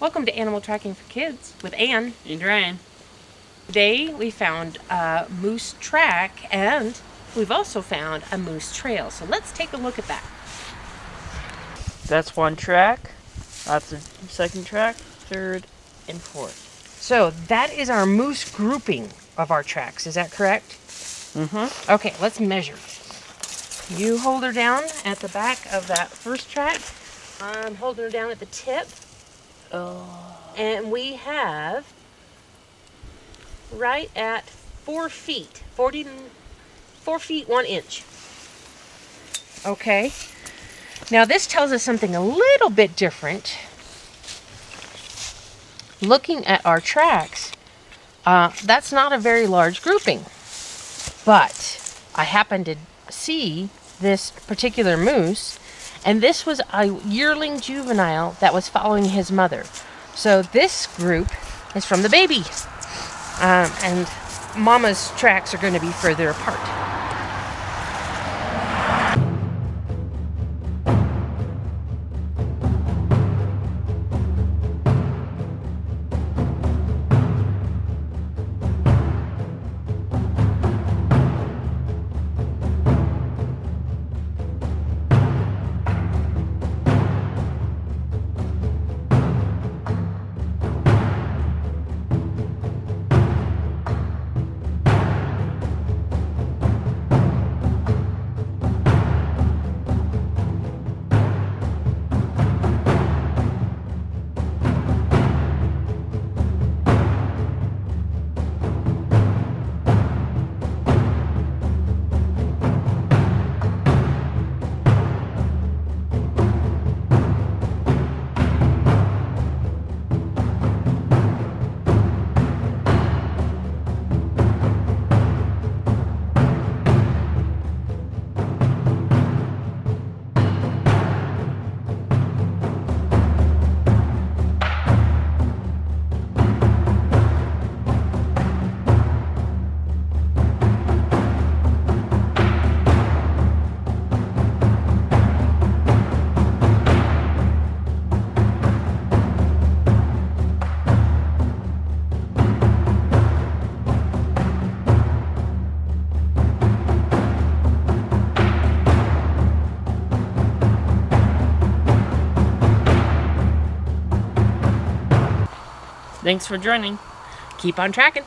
Welcome to Animal Tracking for Kids with Ann. And Ryan. Today we found a moose track and we've also found a moose trail. So let's take a look at that. That's one track. That's the second track, third, and fourth. So that is our moose grouping of our tracks. Is that correct? Mm-hmm. Okay, let's measure. You hold her down at the back of that first track. I'm holding her down at the tip. Oh. And we have right at 4 feet, 4 feet 1 inch. Okay. Now this tells us something a little bit different. Looking at our tracks, that's not a very large grouping. But I happened to see this particular moose, and this was a yearling juvenile that was following his mother. So this group is from the baby. And Mama's tracks are going to be further apart. Thanks for joining. Keep on tracking.